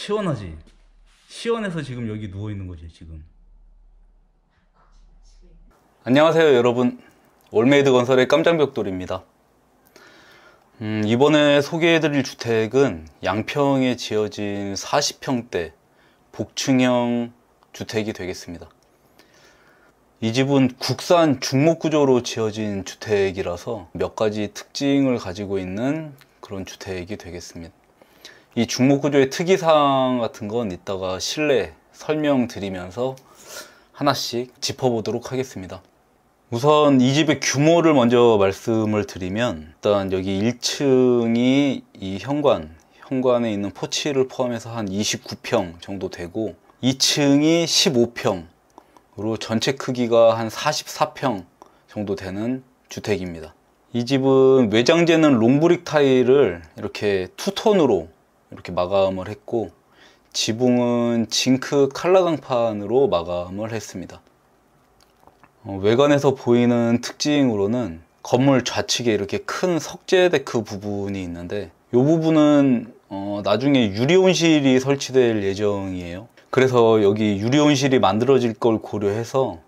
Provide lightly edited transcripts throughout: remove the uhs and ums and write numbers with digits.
시원하지? 시원해서 지금 여기 누워 있는 거지 지금. 안녕하세요 여러분, 올메이드 건설의 깜장벽돌입니다. 이번에 소개해드릴 주택은 양평에 지어진 40평대 복층형 주택이 되겠습니다. 이 집은 국산 중목구조로 지어진 주택이라서 몇 가지 특징을 가지고 있는 그런 주택이 되겠습니다. 이 중목구조의 특이사항 같은 건 이따가 실내 설명드리면서 하나씩 짚어보도록 하겠습니다. 우선 이 집의 규모를 먼저 말씀을 드리면, 일단 여기 1층이 이 현관에 있는 포치를 포함해서 한 29평 정도 되고, 2층이 15평으로 전체 크기가 한 44평 정도 되는 주택입니다. 이 집은 외장재는 롱브릭 타일을 이렇게 투톤으로 이렇게 마감을 했고, 지붕은 징크 칼라 강판으로 마감을 했습니다. 외관에서 보이는 특징으로는 건물 좌측에 이렇게 큰 석재 데크 부분이 있는데, 이 부분은 나중에 유리온실이 설치될 예정이에요. 그래서 여기 유리온실이 만들어질 걸 고려해서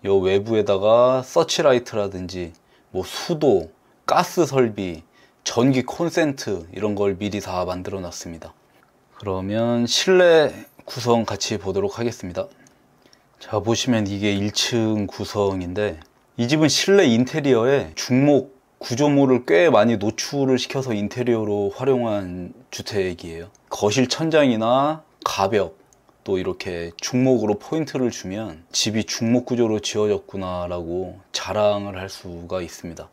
이 외부에다가 서치라이트라든지 뭐 수도, 가스 설비, 전기 콘센트 이런 걸 미리 다 만들어 놨습니다. 그러면 실내 구성 같이 보도록 하겠습니다. 자, 보시면 이게 1층 구성인데, 이 집은 실내 인테리어에 중목 구조물을 꽤 많이 노출을 시켜서 인테리어로 활용한 주택이에요. 거실 천장이나 가벽, 또 이렇게 중목으로 포인트를 주면 집이 중목 구조로 지어졌구나 라고 자랑을 할 수가 있습니다.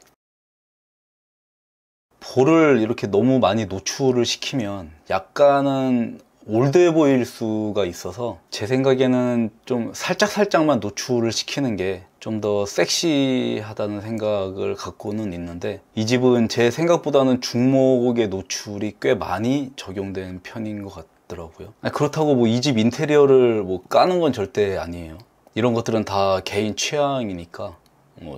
볼을 이렇게 너무 많이 노출을 시키면 약간은 올드해 보일 수가 있어서, 제 생각에는 좀 살짝만 노출을 시키는 게 좀 더 섹시하다는 생각을 갖고는 있는데, 이 집은 제 생각보다는 중목의 노출이 꽤 많이 적용된 편인 것 같더라고요. 그렇다고 뭐 이 집 인테리어를 뭐 까는 건 절대 아니에요. 이런 것들은 다 개인 취향이니까,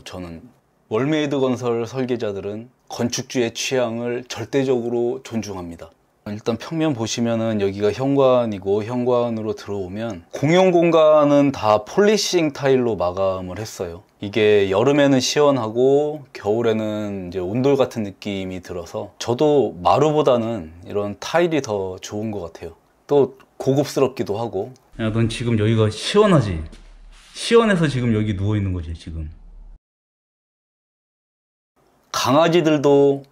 저는 월메이드 건설 설계자들은 건축주의 취향을 절대적으로 존중합니다. 일단 평면 보시면은 여기가 현관이고, 현관으로 들어오면 공용 공간은 다 폴리싱 타일로 마감을 했어요. 이게 여름에는 시원하고 겨울에는 이제 온돌 같은 느낌이 들어서, 저도 마루보다는 이런 타일이 더 좋은 것 같아요. 또 고급스럽기도 하고. 야, 넌 지금 여기가 시원하지? 시원해서 지금 여기 누워 있는 거지 지금. 강아지들도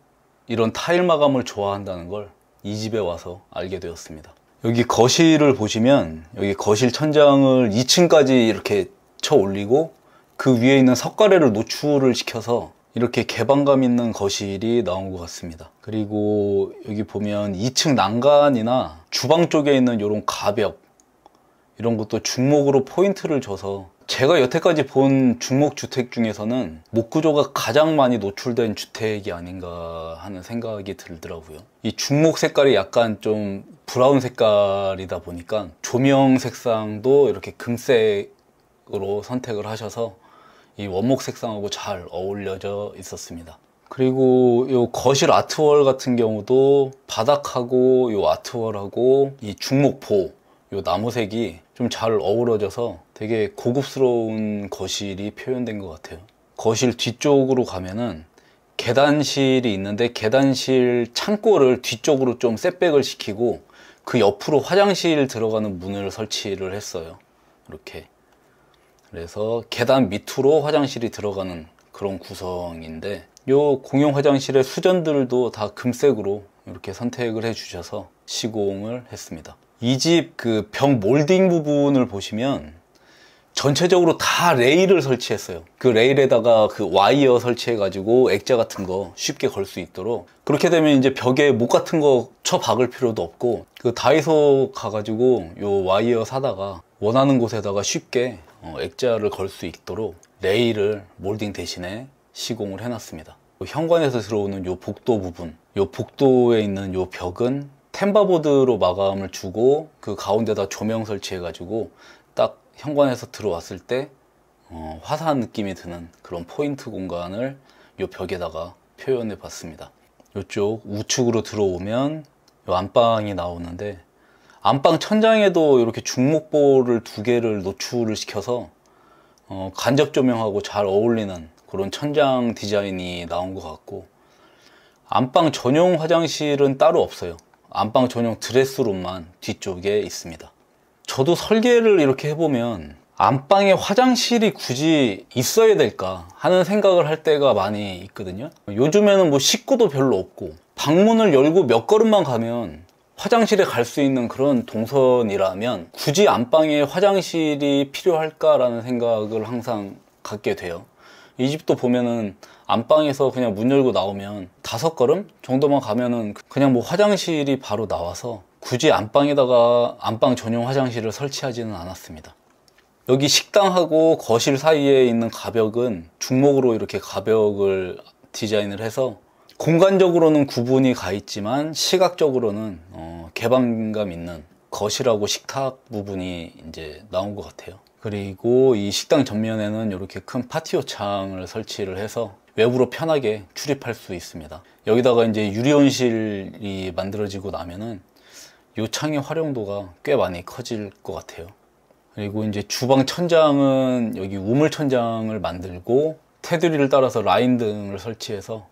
이런 타일 마감을 좋아한다는 걸 이 집에 와서 알게 되었습니다. 여기 거실을 보시면, 여기 거실 천장을 2층까지 이렇게 쳐 올리고 그 위에 있는 석가래를 노출을 시켜서 이렇게 개방감 있는 거실이 나온 것 같습니다. 그리고 여기 보면 2층 난간이나 주방 쪽에 있는 이런 가벽, 이런 것도 중목으로 포인트를 줘서, 제가 여태까지 본 중목주택 중에서는 목구조가 가장 많이 노출된 주택이 아닌가 하는 생각이 들더라고요. 이 중목 색깔이 약간 좀 브라운 색깔이다 보니까 조명 색상도 이렇게 금색으로 선택을 하셔서 이 원목 색상하고 잘 어울려져 있었습니다. 그리고 이 거실 아트월 같은 경우도 바닥하고 이 아트월하고 이 중목보, 이 나무색이 좀 잘 어우러져서 되게 고급스러운 거실이 표현된 것 같아요. 거실 뒤쪽으로 가면은 계단실이 있는데, 계단실 창고를 뒤쪽으로 좀 셋백을 시키고 그 옆으로 화장실 들어가는 문을 설치를 했어요. 이렇게. 그래서 계단 밑으로 화장실이 들어가는 그런 구성인데, 요 공용 화장실의 수전들도 다 금색으로 이렇게 선택을 해 주셔서 시공을 했습니다. 이 집 그 벽 몰딩 부분을 보시면 전체적으로 다 레일을 설치했어요. 그 레일에다가 그 와이어 설치해 가지고 액자 같은 거 쉽게 걸 수 있도록. 그렇게 되면 이제 벽에 못 같은 거 쳐 박을 필요도 없고, 그 다이소 가가지고 요 와이어 사다가 원하는 곳에다가 쉽게 액자를 걸 수 있도록 레일을 몰딩 대신에 시공을 해놨습니다. 현관에서 들어오는 요 복도 부분, 요 복도에 있는 요 벽은 템바보드로 마감을 주고, 그 가운데다 조명 설치해 가지고 딱 현관에서 들어왔을 때 화사한 느낌이 드는 그런 포인트 공간을 요 벽에다가 표현해 봤습니다. 이쪽 우측으로 들어오면 요 안방이 나오는데, 안방 천장에도 이렇게 중목볼을 2개를 노출을 시켜서 간접 조명하고 잘 어울리는 그런 천장 디자인이 나온 것 같고, 안방 전용 화장실은 따로 없어요. 안방 전용 드레스룸만 뒤쪽에 있습니다. 저도 설계를 이렇게 해보면 안방에 화장실이 굳이 있어야 될까 하는 생각을 할 때가 많이 있거든요. 요즘에는 뭐 식구도 별로 없고 방문을 열고 몇 걸음만 가면 화장실에 갈 수 있는 그런 동선이라면 굳이 안방에 화장실이 필요할까라는 생각을 항상 갖게 돼요. 이 집도 보면은 안방에서 그냥 문 열고 나오면 5걸음 정도만 가면은 그냥 뭐 화장실이 바로 나와서 굳이 안방에다가 안방 전용 화장실을 설치하지는 않았습니다. 여기 식당하고 거실 사이에 있는 가벽은 중목으로 이렇게 가벽을 디자인을 해서 공간적으로는 구분이 가 있지만 시각적으로는 개방감 있는 거실하고 식탁 부분이 이제 나온 것 같아요. 그리고 이 식당 전면에는 이렇게 큰 파티오 창을 설치를 해서 외부로 편하게 출입할 수 있습니다. 여기다가 이제 유리온실이 만들어지고 나면은 이 창의 활용도가 꽤 많이 커질 것 같아요. 그리고 이제 주방 천장은 여기 우물 천장을 만들고 테두리를 따라서 라인 등을 설치해서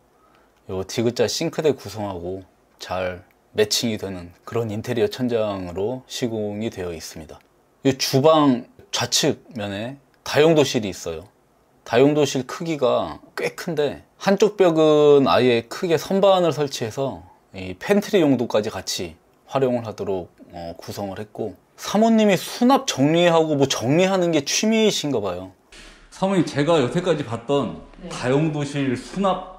요 디귿자 싱크대 구성하고 잘 매칭이 되는 그런 인테리어 천장으로 시공이 되어 있습니다. 이 주방 좌측면에 다용도실이 있어요. 다용도실 크기가 꽤 큰데 한쪽 벽은 아예 크게 선반을 설치해서 이 팬트리 용도까지 같이 활용을 하도록 구성을 했고, 사모님이 수납 정리하고 뭐 정리하는 게 취미이신가 봐요. 사모님, 제가 여태까지 봤던 다용도실 수납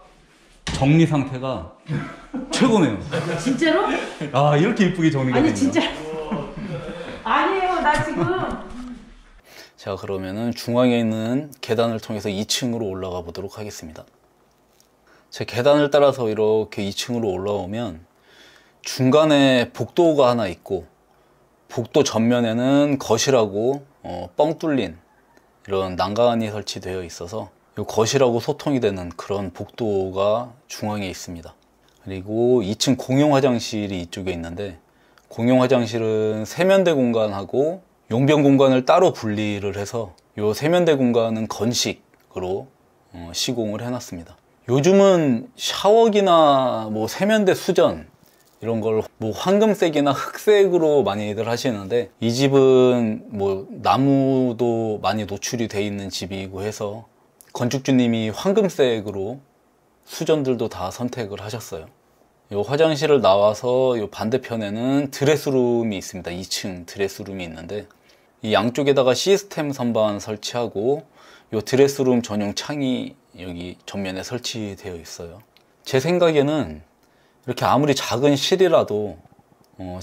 정리 상태가 최고네요. 진짜로? 아, 이렇게 이쁘게 정리가 되네요. 아니 진짜 아니에요. 나 지금. 자, 그러면은 중앙에 있는 계단을 통해서 2층으로 올라가 보도록 하겠습니다. 제 계단을 따라서 이렇게 2층으로 올라오면 중간에 복도가 하나 있고, 복도 전면에는 거실하고 뻥 뚫린 이런 난간이 설치되어 있어서 이 거실하고 소통이 되는 그런 복도가 중앙에 있습니다. 그리고 2층 공용 화장실이 이쪽에 있는데, 공용 화장실은 세면대 공간하고 용변 공간을 따로 분리를 해서 이 세면대 공간은 건식으로 시공을 해놨습니다. 요즘은 샤워기나 뭐 세면대 수전 이런 걸 뭐 황금색이나 흑색으로 많이들 하시는데, 이 집은 뭐 나무도 많이 노출이 돼 있는 집이고 해서 건축주님이 황금색으로 수전들도 다 선택을 하셨어요. 이 화장실을 나와서 이 반대편에는 드레스룸이 있습니다. 2층 드레스룸이 있는데, 이 양쪽에다가 시스템 선반 설치하고 이 드레스룸 전용 창이 여기 전면에 설치되어 있어요. 제 생각에는 이렇게 아무리 작은 실이라도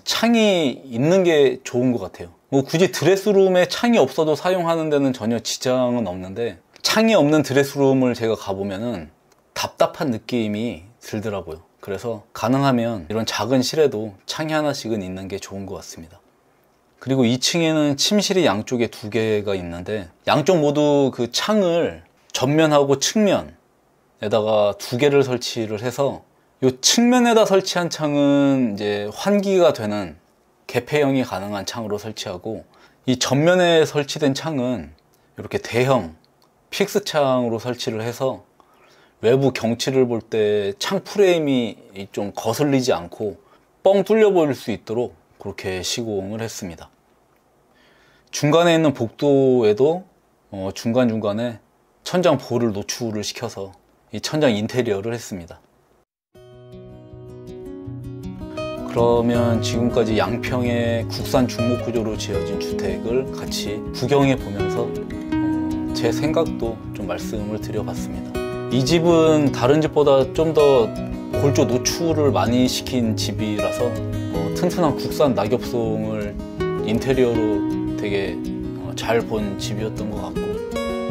창이 있는 게 좋은 것 같아요. 뭐 굳이 드레스룸에 창이 없어도 사용하는 데는 전혀 지장은 없는데, 창이 없는 드레스룸을 제가 가보면은 답답한 느낌이 들더라고요. 그래서 가능하면 이런 작은 실에도 창이 하나씩은 있는 게 좋은 것 같습니다. 그리고 2층에는 침실이 양쪽에 2개가 있는데, 양쪽 모두 그 창을 전면하고 측면에다가 2개를 설치를 해서, 이 측면에다 설치한 창은 이제 환기가 되는 개폐형이 가능한 창으로 설치하고, 이 전면에 설치된 창은 이렇게 대형 픽스 창으로 설치를 해서 외부 경치를 볼 때 창 프레임이 좀 거슬리지 않고 뻥 뚫려 보일 수 있도록 그렇게 시공을 했습니다. 중간에 있는 복도에도 중간중간에 천장 볼을 노출을 시켜서 이 천장 인테리어를 했습니다. 그러면 지금까지 양평의 국산 중목 구조로 지어진 주택을 같이 구경해 보면서 제 생각도 좀 말씀을 드려봤습니다. 이 집은 다른 집보다 좀 더 골조 노출을 많이 시킨 집이라서 튼튼한 국산 낙엽송을 인테리어로 되게 잘 본 집이었던 것 같고,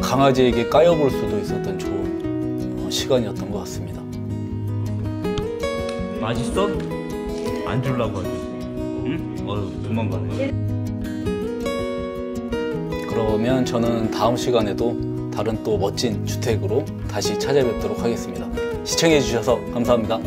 강아지에게 까여볼 수도 있었던 좋은 시간이었던 것 같습니다. 맛있어? 안 주려고 하지? 응? 도망가네. 그러면 저는 다음 시간에도 다른 또 멋진 주택으로 다시 찾아뵙도록 하겠습니다. 시청해 주셔서 감사합니다.